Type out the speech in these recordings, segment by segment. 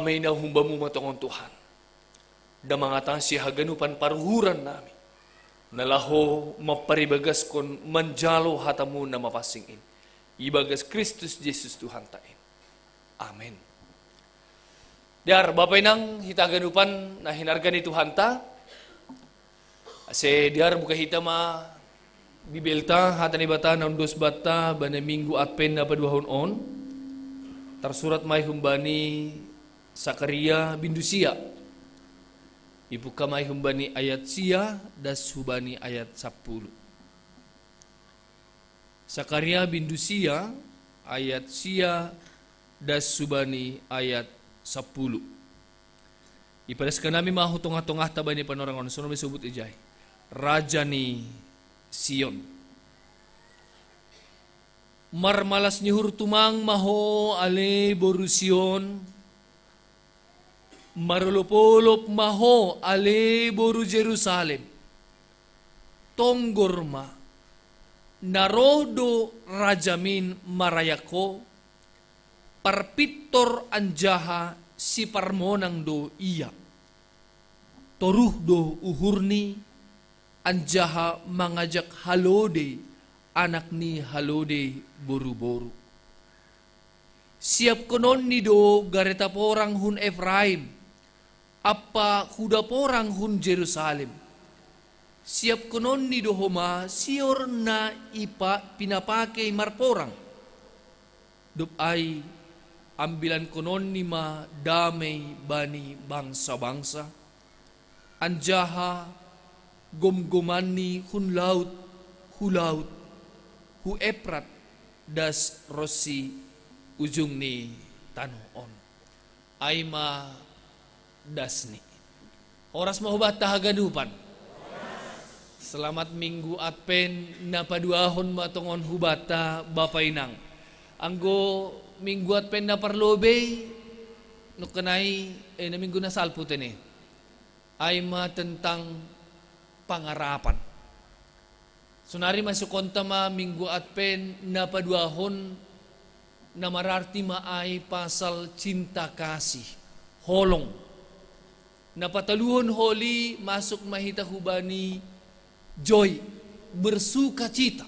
damay na humbamu matongon Tuhan. Damangatan si haganupan paruhuran nami. Nalaho maparibagas kon manjalo hatamu na mapasingin. Ibagas Kristus Jesus Tuhan tain. Amen. Diar, Bapak Inang, hitaganupan na hinarga ni Tuhan ta. Ase diar buka hita ma bibelta hata ni bata na undos bata bana minggu adpen na paduahon on. Tersurat may humbani Sakaria bindusia. Ibu kamay humbani ayat sia das hubani ayat 10. Sakaria bindusia ayat sia das hubani ayat 10. Ipadaskan nami mahutong-tongah tabani panorangon suno may subut ijay. Raja ni Sion. Marmalas ni hurtumang maho ale borusion. Marulupolop maho ale boru Jerusalem. Tonggorma. Narodo rajamin marayako. Parpitor anjaha si parmonang do iya. Toruh do uhurni. Anjaha mangajak halode. Anak ni halode boru-boru. Siap konon ni do gareta porang hun Efraim. Apa huda porang hun Jerusalem. Siap konon ni do homa sior na ipa pinapakai marporang. Dup ay ambilan konon ni ma damay bani bangsa-bangsa. Anjaha gomgoman ni hun laut, hulaut, hu eprat das rosi ujung ni tanuon. Ay ma dasni. Oras mahubat tahagadupan. Selamat minggu adpen na paduahon matongon hubata Bapak Inang. Anggo minggu adpen na parlobe no kanay na minggu na salput ini. Ay ma tentang pangarapan. Sunari masuk konta ma minggu adpen na paduahon na mararti maay pasal cinta kasih. Holong. Napataluhon holi masuk mahita hubani joy bersuka cita.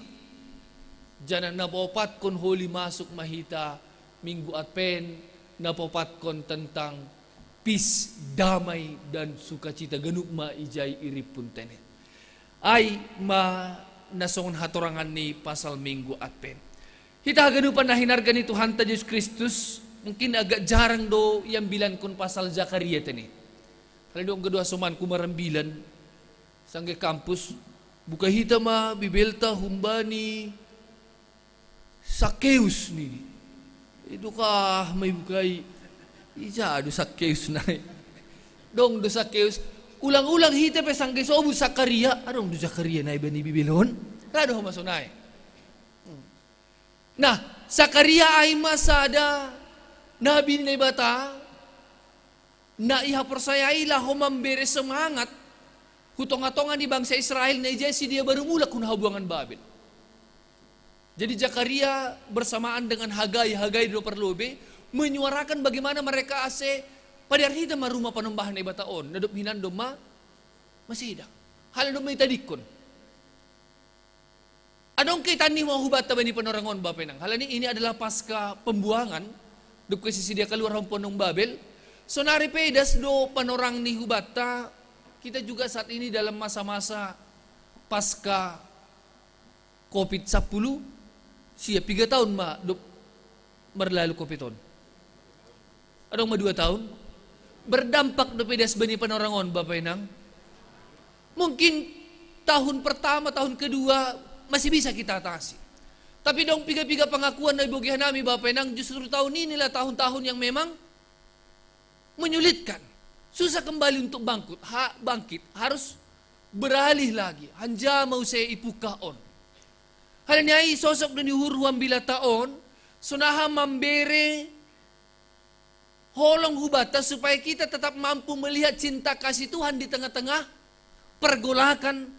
Jangan napopat kon holi masuk mahita minggu adpen napopat kon tentang peace, damai dan sukacita ganuk ma ijay irip pun tenet. Ay ma nasongon hatorangan ni pasal minggu adpen. Hita ganupan na hinarga ni Tuhan ta Yesus Kristus mungkin agak jarang do yang bilan kon pasal Zakaria tani. Kalau dong kedua soman kumarambilan sangge kampus buka hita ma bibelta humbani Sakeus ni. Itu kah may bukai ija do Sakeus na. Dong do Sakeus ulang-ulang hita pe sangge sobu Zakaria. Adong do Zakaria na iba ni bibilon. Rado masunay. Nah, Zakaria ay masada nabi ni bata na iha persayailah humambere semangat hutong-hatongan di bangsa Israel na ijay si dia baru mula kun habuangan Babel. Jadi Zakaria bersamaan dengan Hagai do perlobe menyuarakan bagaimana mereka ase pada hita marumah panumbahan na ibataon nadop hinan doma masih hidak. Hal do may tadikon. Adong kaitan ni mau hubata bani panorangon Bapak Nang. Hal ini adalah pasca pembuangan dup sisi dia keluar ponong Babel. Sonari pedas do panorang ni hubata, kita juga saat ini dalam masa-masa pasca COVID-10, siap 3 tahun ma do berlalu COVID-on. Adong ma 2 tahun, berdampak do pedas bani panorangon Bapak Inang. Mungkin tahun pertama, tahun kedua masih bisa kita atasi. Tapi dong piga-piga pengakuan dari bogihan nami Bapak Inang, justru tahun inilah tahun-tahun yang memang menyulitkan. Susah kembali untuk bangkit. Harus beralih lagi. Hanja mau saya ipukahon. Hal ini sosok dan dihuruan bila taon. Sunaha memberi holong hubata supaya kita tetap mampu melihat cinta kasih Tuhan di tengah-tengah pergolakan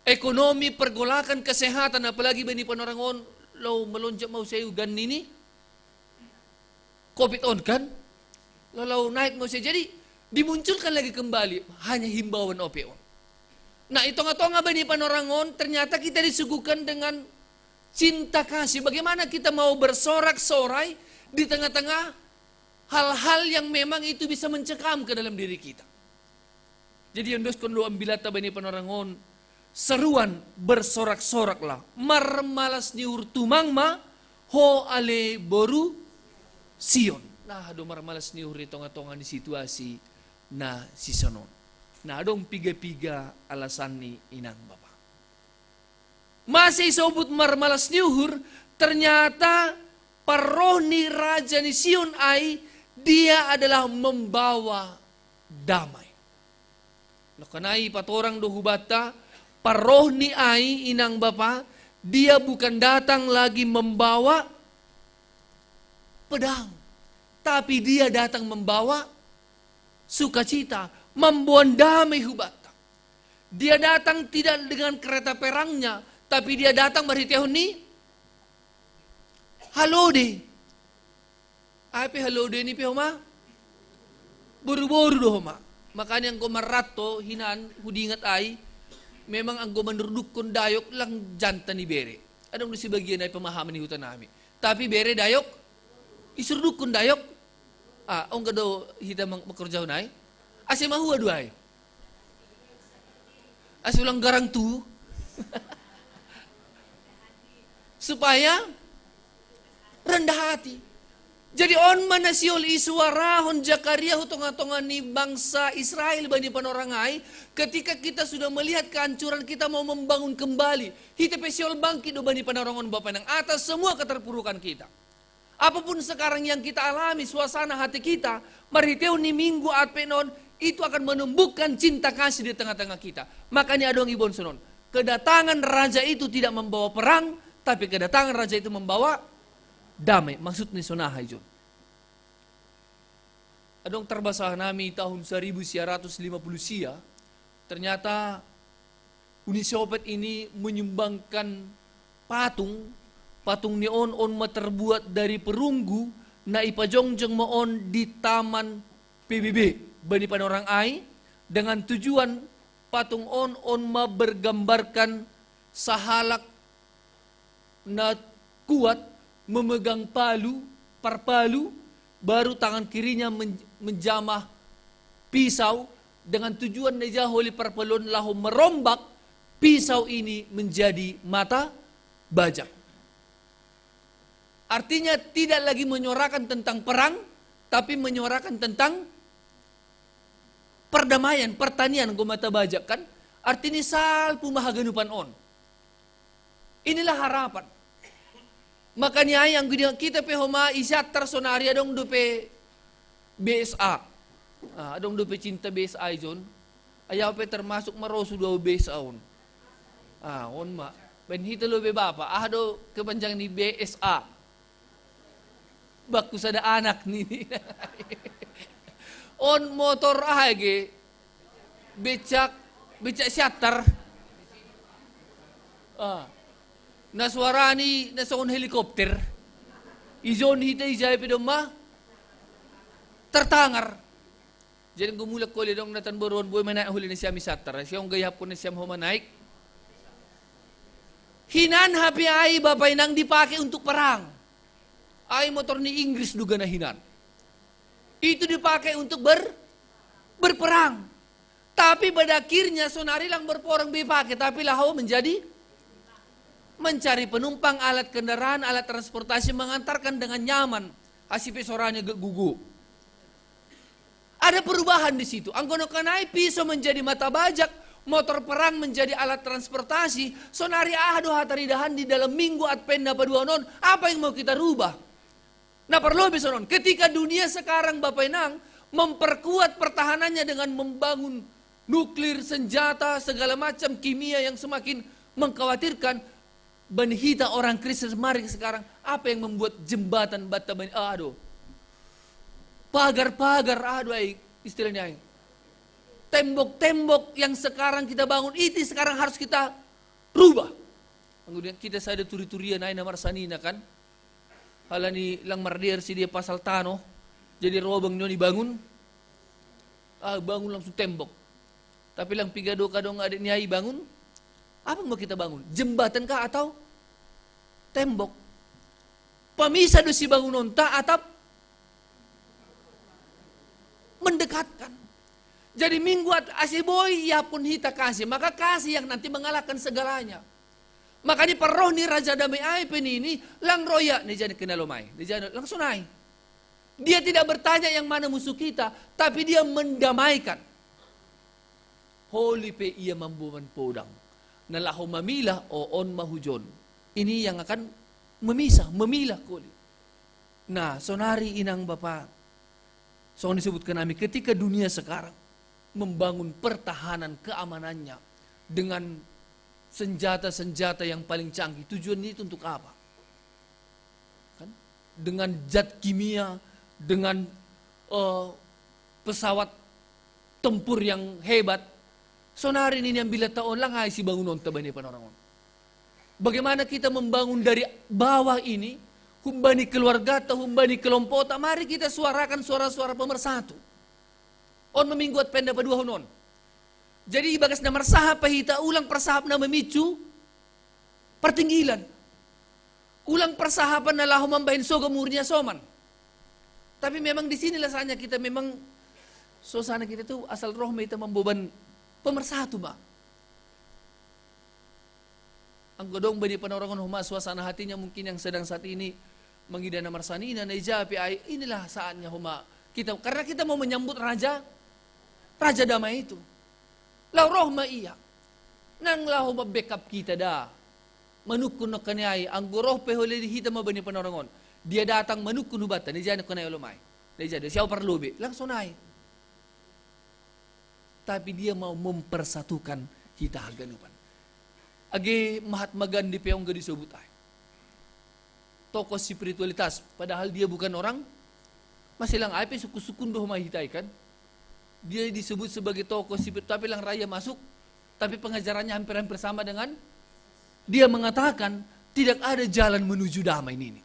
ekonomi, pergolakan kesehatan. Apalagi bani panorangon lo melonjak mau saya gan ini. COVID on kan? Lalu naik mo siya. Jadi dimunculkan lagi kembali hanya himbauan OPO. Nah itu nga ba ni panorangon, ternyata kita disuguhkan dengan cinta kasih. Bagaimana kita mau bersorak-sorai di tengah-tengah hal-hal yang memang itu bisa mencekam ke dalam diri kita. Jadi yang dos kondo ambilata ba ni panorangon, seruan bersorak-soraklah, marmalas ni urtumangma, ho ale boru Sion. Nah, do marmalas ni uri tonga-tonga di situasi na sisonon. Nah, dong piga-piga alasan ni inang bapa. Masih sobut marmalas ni uhur, ternyata paroh ni raja ni Sion ay, dia adalah membawa damai. Lokanai patorang do hubata, paroh ni ay inang bapa, dia bukan datang lagi membawa pedang, tapi dia datang membawa sukacita, membawa damai hubata. Dia datang tidak dengan kereta perangnya, tapi dia datang berhitihun ni halode. Apa halode ni pihoma? Buru-buru doh ma. Makanya ang kumarato hinan hudingat ay memang ang gumandurduk kun dayok lang janta ni bere. Anong si bagian ay pemahaman ni hutan namin. Tapi bere dayok isurduk kun dayok. Ang gado hita makerjaw na ay. Asa mahuwa duay. Asa ulang garang tu. Supaya rendah hati. Jadi on manasiol isuarahon Jakaria hutonga-tonga ni bangsa Israel bani panorangai, ketika kita sudah melihat kehancuran kita mau membangun kembali. Hita pesiol bangkit do bani panorangon Bapa nang atas semua keterpurukan kita. Apapun sekarang yang kita alami, suasana hati kita, mariteu ni minggu adpenon, itu akan menumbuhkan cinta kasih di tengah-tengah kita. Makanya adong ibon sonon, kedatangan raja itu tidak membawa perang, tapi kedatangan raja itu membawa damai. Maksud ni sonahay John. Adong terbasah nami tahun 1950 sia, ternyata Uni Soviet ini menyumbangkan patung neon on terbuat dari perunggu na ipajongjong moon di Taman PBB bani panorang ay, dengan tujuan patung on bergambarkan sahalak na kuat memegang parpalu, baru tangan kirinya menjamah pisau, dengan tujuan na jaholi parpalon lahu merombak pisau ini menjadi mata bajak. Artinya tidak lagi menyuarakan tentang perang, tapi menyuarakan tentang perdamaian, pertanian mata bajak kan. Artinya salpu mahaganupan on. Inilah harapan. Makanya yang kita pehoma isat tersonaria dong dupe BSA. Dong dupe cinta BSA John. Ayaw pe termasuk marosu do BSA on. On ma. Ben hita lo be bapa. Do kepanjang ni BSA. Baku sada anak ni. On motor ahage. Becak syatar. Naswara ni nasaon helikopter. Izon hita ijay pedoma. Tertangar. Jadi gumulak ko lidong natan boron boy mana huli ni siya misatar. Siya ang gayap ko ni siya humanaik. Hinan hapi ay babay nang dipakai untuk perang. Ay motor ni Inggris duga na hinan. Itu dipakai untuk berperang. Tapi pada akhirnya sonari lang berporang dipakai, tapi laho menjadi mencari penumpang, alat kendaraan, alat transportasi, mengantarkan dengan nyaman. Hasipi soranya gugu. Ada perubahan di situ. Anggono kanai pisau menjadi mata bajak, motor perang menjadi alat transportasi. Sonari hataridahan di dalam minggu advent paduanon. Apa yang mau kita rubah? Nah perlu bisa non. Ketika dunia sekarang Bapak Inang memperkuat pertahanannya dengan membangun nuklir, senjata, segala macam kimia yang semakin mengkhawatirkan, benhita orang Kristen mari sekarang apa yang membuat jembatan bata pagar-pagar istilahnya tembok-tembok yang sekarang kita bangun itu sekarang harus kita rubah. Kemudian kita sada turi-turian ay namar sanina kan halani lang mardir si dia pasal tano Jadi robang nyo dibangun, bangun langsung tembok. Tapi lang pigado ka dong adik niyai bangun, apa mau kita bangun? Jembatan kah atau tembok? Pemisah do si bangunon ta atap mendekatkan. Jadi minggu asiboy ya pun hita kasih, maka kasih yang nanti mengalahkan segalanya. Makanya perroh ni Raja Damai ai penini lang roya ni jadi kenalomai, ni jadi langsung naik. Dia tidak bertanya yang mana musuh kita, tapi dia mendamaikan. Holy pe ia mambuman podang. Nalahu mamilah o on mahujon. Ini yang akan memisah, memilah kuli. Nah, sonari inang Bapak. So disebutkan kami ketika dunia sekarang membangun pertahanan keamanannya dengan senjata-senjata yang paling canggih. Tujuan itu untuk apa? Kan? Dengan zat kimia, dengan pesawat tempur yang hebat. Sonari ini yang bila taon lang ay si bangunon tabani panorangon. Bagaimana kita membangun dari bawah ini, humbani keluarga atau humbani kelompok, mari kita suarakan suara-suara pemersatu. On memingguat penda padua honon. Jadi bagas na marsahap pahita, ulang persahap na memicu, pertinggilan. Ulang persahapan na lahu mambahin soga murnya soman. Tapi memang di sinilah saatnya kita memang suasana kita tuh asal roh kita membeban pemersatu ba. Ang godong bani panorangan huma suasana hatinya mungkin yang sedang saat ini mengidana marsanina na ijapi ay inilah saatnya huma kita karena kita mau menyambut raja damai itu. Lau roh ma iya. Nang lau ma backup kita da. Manukun no kanyai ang roh pe hole di hita mabani panorangan. Dia datang manukun hubatan ni jana kanay ulumay. Ni jana siya perlubi langsung naik. Tapi dia mau mempersatukan kita haganupan. Agi Mahatma Gandhi pe yang gak disebut ay. Tokoh spiritualitas padahal dia bukan orang masih lang ay pe suku-sukun doh mahitai kan. Dia disebut sebagai tokoh spiritual tapi lang raya masuk tapi pengajarannya hampir-hampir sama dengan dia mengatakan tidak ada jalan menuju damai ini.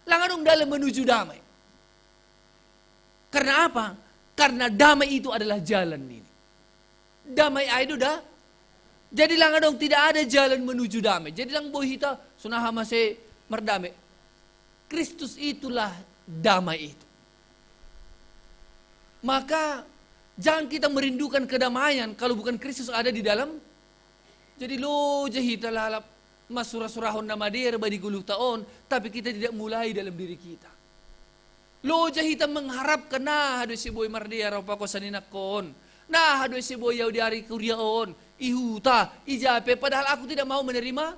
Langadong dalam menuju damai. Karena apa? Karena damai itu adalah jalan ini. Damai itu dah. Jadi langadong tidak ada jalan menuju damai. Jadi lang boy hita sunaha masih merdamai. Kristus itulah damai itu. Maka jangan kita merindukan kedamaian kalau bukan Kristus ada di dalam. Jadi lo jahita lalap masurah-surahon nama dia badi guluh taon, tapi kita tidak mulai dalam diri kita. Lo jahita mengharapkan nah aduh si boy mardia rapa ko saninakon. Nah aduh si boy yaudi hari kuriaon, ihuta, ijape padahal aku tidak mau menerima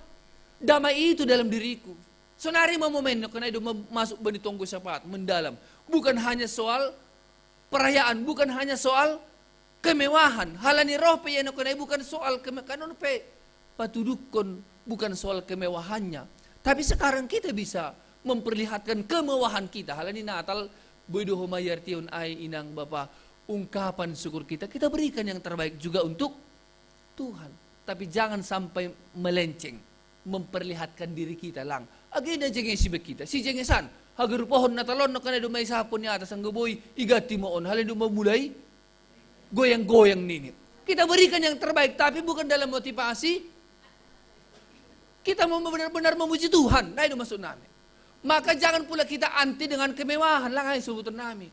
damai itu dalam diriku. Sonari mau momen karena itu masuk bani tonggo sapat mendalam. Bukan hanya soal perayaan, bukan hanya soal kemewahan. Halani roh pe yan karena bukan soal kanon pe patudukon bukan soal kemewahannya. Tapi sekarang kita bisa memperlihatkan kemewahan kita. Halani Natal boydo homayartion ay inang Bapa ungkapan syukur kita. Kita berikan yang terbaik juga untuk Tuhan. Tapi jangan sampai melenceng memperlihatkan diri kita lang. Agenda jengeng si kita. Si jengesan hagar pohon natalon no kana dumay sapon ni atas ang gaboy igati mo on halin dumamulay goyang-goyang ninit. Kita berikan yang terbaik tapi bukan dalam motivasi kita mau benar-benar memuji Tuhan. Nah itu maksud namin. Maka jangan pula kita anti dengan kemewahan lang ay subutan namin.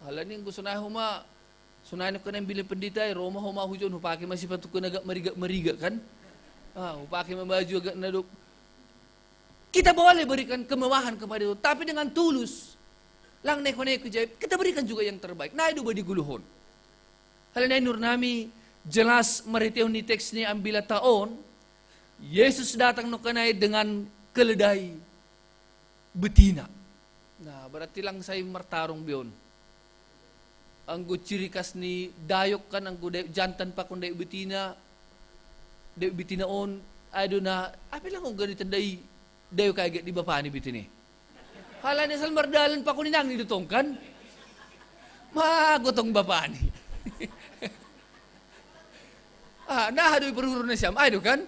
Halin yung gusto na huma sunahin ko na yung bilang pendita ay Roma huma hujon hupake masih patuk ko nagak mariga kan. Hupake mabaju agak naduk. Kita boleh berikan kemewahan kepada Tuhan, tapi dengan tulus. Lang neko-neko jay, kita berikan juga yang terbaik. Nah itu badi guluhon. Halin nur nami jelas mariteon ni teks ni ambila taon. Yesus datang no kanay dengan keledai betina. Nah, berarti lang saya martarong biyon. Ang ciri khas ni dayok kan ang jantan pa kung day betina on ado na api lang kung ganito dayo kaget di bapa ni bitini. Hala ni sal mardalan pa kung ninang nidutong kan. Magotong bapa ni. Nahadoy perhuro na siyam. Ay do kan?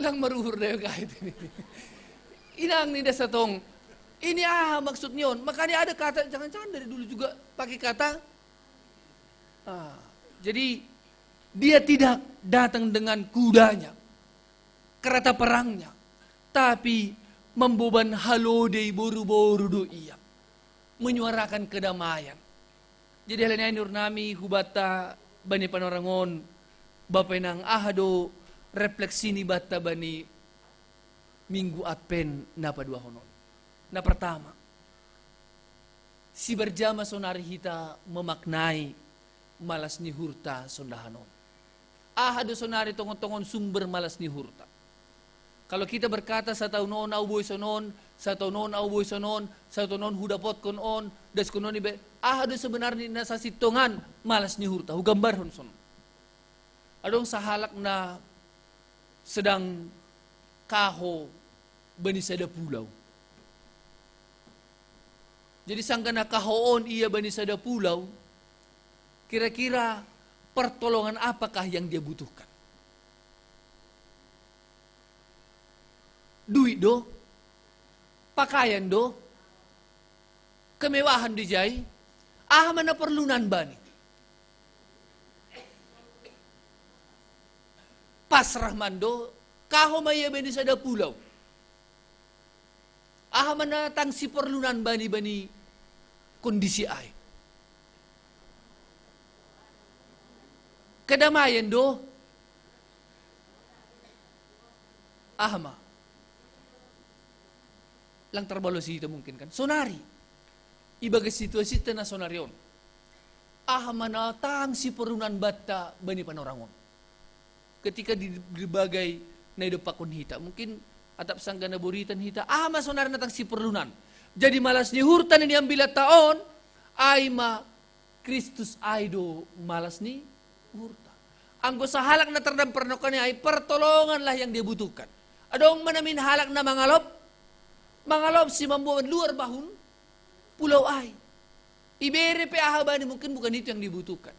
Lang maruhur na yung kahit ini. Inang nida sa tong Ini maksudnya on. Makanya ada kata, jangan-jangan dari dulu juga pakai kata. Jadi dia tidak datang dengan kudanya, kereta perangnya, tapi membeban halodei boru-boru do iya, menyuarakan kedamaian. Jadi halnya nur nami hubata bani panorangon, bapak nang ahado refleksi ni bata bani minggu adpen napa dua honon. Nah pertama, si berjama sonari hita memaknai malas ni hurta sondahanon. Ahado sonari tongon-tongon sumber malas ni hurta. Kalau kita berkata sa taunon au boy sonon, sa taunon au boy sonon, sa taunon hudapot kon on, das konon ibe, ahado sebenarnya nasa sitongan malas ni hurta, hugambar hon sonon. Adong sahalak na sedang kaho bani sada pulau. Jadi sangka na kahoon iya bani sada pulau, kira-kira pertolongan apakah yang dia butuhkan? Duit do, pakaian do, kemewahan dijai, mana perlunan bani. Pasrah mando, kaho maya bani sada pulau. Mana tangsi perlunan bani kondisi ay. Kedamaian do, ahma. Lang terbalos itu mungkin kan. Sonari. Ibaga situasi na sonarion. Mana tangsi perlunan bata bani panorangon. Ketika di berbagai na idopakon hita, mungkin atap sangga na buritan hita, sonari na tangsi perlunan. Jadi malas ni hurtan ni ambil taon, ay Kristus aido malas ni hurta. Anggo sa halak na terdam pernokan ay pertolonganlah yang dia butuhkan. Adong manamin halak na mangalop si membuat luar bahun pulau ay. Ibere pe ahabani mungkin bukan itu yang dibutuhkan.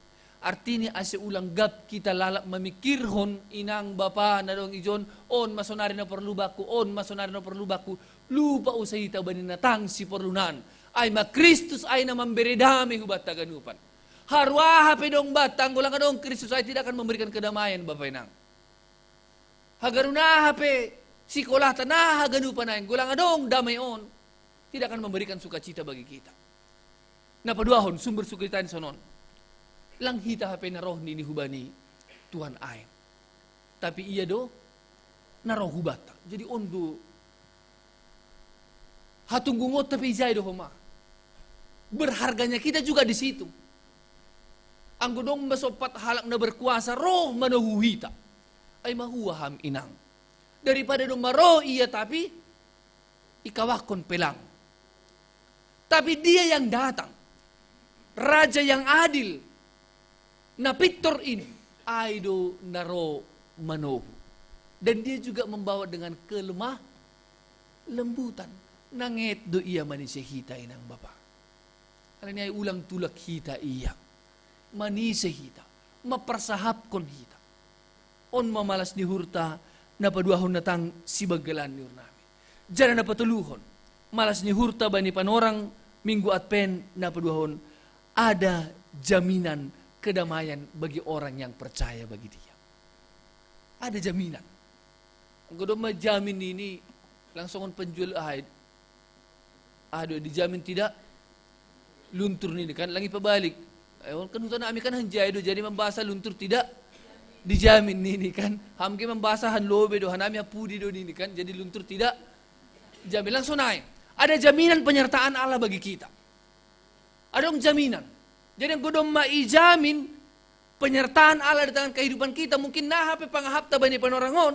Artinya ase ulang gap kita lalak memikirhon inang bapa na dong ijon on masonari na perlu baku lupa usai ta bani natang si perlunan ay Kristus ay na memberi damai hubat taganupan. Harwa hape dong batang gulang dong Kristus ay tidak akan memberikan kedamaian Bapak Inang. Hagaruna hape sikolah tanah haganupan ay gulang dong damai on tidak akan memberikan sukacita bagi kita. Napaduahon sumber sukacita sonon. Lang hita hape na roh ni hubani Tuhan ay. Tapi iya do na roh hubata. Jadi ondo hatunggungot tapi ijay do homa. Berharganya kita juga di situ. Ang gudong masopat halak na berkuasa roh manahuhita ay mahuwaham inang. Daripada dong maro iya tapi ikawakon pelang. Tapi dia yang datang, raja yang adil, na Victor ini, aido naro manohu. Dan dia juga membawa dengan kelemah lembutan. Nanget do iya manisya hita inang Bapa. Karena ay ulang tulak hita iya. Manisya hita. Mapersahapkon hita. On mamalas ni hurta, napaduahon natang sibagalan ni nami. Diyan na patuluhon. Malas ni hurta bani panorang minggu adpen napaduahon. Ada jaminan kedamaian bagi orang yang percaya bagi dia. Ada jaminan. Kalau majamin ini langsung penjual ahid. Aduh dijamin tidak luntur ini kan lagi pabalik. Kan hutan kami kan hanjay do jadi membasa luntur tidak dijamin ini kan. Hamke membasa hanlobe do hanami apudi do ini kan jadi luntur tidak jamin langsung naik. Ada jaminan penyertaan Allah bagi kita. Ada jaminan. Jadi yang godom maijamin penyertaan Allah di tangan kehidupan kita mungkin nahape pangahapta bani panorangon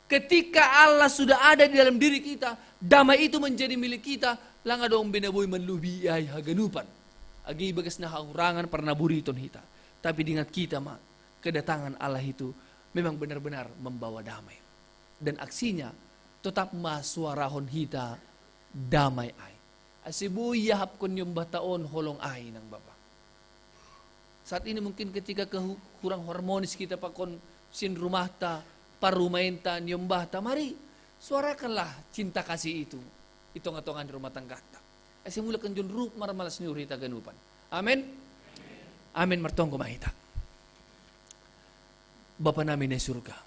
ketika Allah sudah ada di dalam diri kita damai itu menjadi milik kita lang adong binaboy manlubi ay haganupan agi bagas na hahurangan pernah buriton hita tapi diingat kita kedatangan Allah itu memang benar-benar membawa damai dan aksinya tetap masuarahon hita damai ay asibu yahap kun yung bataon holong ay ng Bapa. Saat ini mungkin ketika kurang harmonis kita pakon sin rumah ta, parumainta, niyong bata, mari suarakanlah cinta kasih itu itong atongan rumah tangga ta. Asi mula kan jun rup marmalas ni urita ganupan. Amen. Amen martong kumahita. Bapa namin ay surga.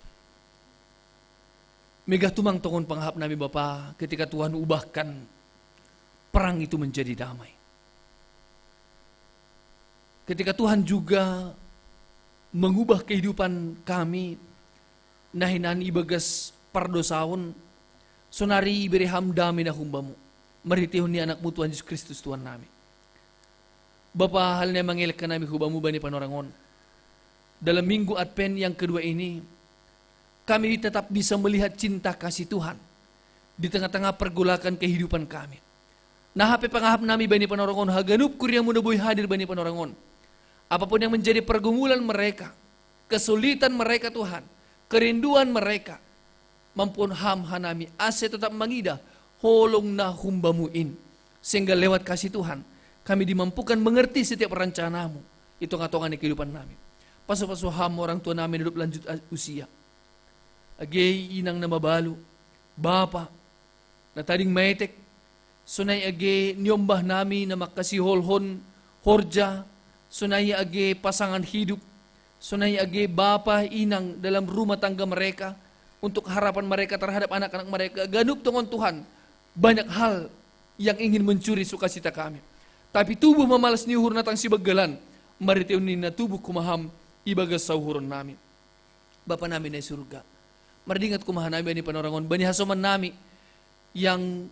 Mega tumang tongon panghap namin Bapa ketika Tuhan ubahkan perang itu menjadi damai. Ketika Tuhan juga mengubah kehidupan kami nahinan ibagas pardosaon sonari bereham dami na humbamu. Maritihon ni anakmu Tuhan Yesus Kristus Tuhan namin. Bapa, hal na mangilak ka namin hubamu ba ni panorangon. Dalam minggu Advent yang kedua ini, kami tetap bisa melihat cinta kasih Tuhan di tengah-tengah pergolakan kehidupan kami. Nah, hape pangahap nami ba ni panorangon, haganup kuryang munaboy hadir ba ni panorangon. Apapun yang menjadi pergumulan mereka, kesulitan mereka Tuhan, kerinduan mereka, mampun ham hanami, ase tetap mangida, holong na humbamuin. Sehingga lewat kasih Tuhan, kami dimampukan mengerti setiap rencanamu. Itu ngatongan di kehidupan namin. Paso-paso ham orang tua namin hidup lanjut usia. Agay inang na mabalu, Bapa, na tading maetek, sunay agay niyombah nami na makasiholhon, horja, sunay agay pasangan hidup, sunay agay Bapa, inang dalam rumah tangga mereka, untuk harapan mereka terhadap anak-anak mereka. Ganup tungon Tuhan, banyak hal yang ingin mencuri sukacita kami. Tapi tubuh mamalas ni uhur natang si bagalan, maritiunin na tubuh kumaham ibagas sa uhuron namin. Bapa namin ay surga. Mardingat kumahan namin ni panorangon, bani hasoman nami yang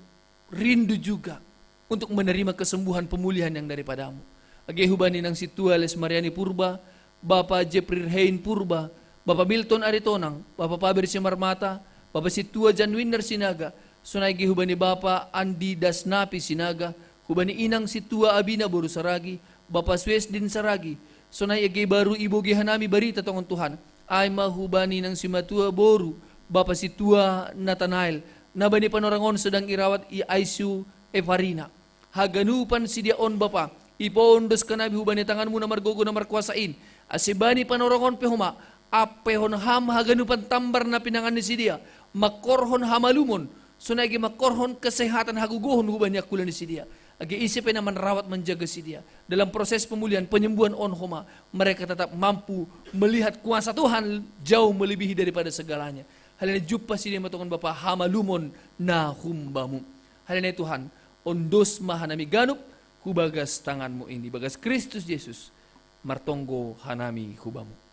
rindu juga untuk menerima kesembuhan pemulihan yang daripadamu. Agehubani ng si Tuales Mariani Purba, Bapa Jeffrey Hein Purba, Bapa Milton Aritonang, Bapa Paber Simarmata, Bapa si Tua Janwiner Sinaga, sunay gihubani Bapa Andi Dasnapi Sinaga, hubani inang si Tua Abina Boru Saragi, Bapa Suez Din Saragi, sunay agi baru ibu gihanami barita tongon Tuhan, ay mahubani ng si Matua Boru, Bapa si Tua Nathanael, nabani panorangon sedang irawat i ICU Evarina. Haganupan si diaon Bapa, ipondos ka nabi hubani tanganmu na margogo na markuasain, asibani panorangon pehuma, apehon ham haganupan tambar na pinangan ni si dia, makorhon hamalumon, sunagi makorhon kesehatan hagugohon hubani akulan ni si dia. Agi isipin naman rawat menjaga si dia. Dalam proses pemulihan, penyembuhan on homa, mereka tetap mampu melihat kuasa Tuhan jauh melebihi daripada segalanya. Halina jumpa si dia matongon Bapa hamalumon na humbamu. Halina Tuhan, ondos mahanami ganup, hubagas tanganmu ini. Bagas Kristus Yesus, martonggo hanami hubamu.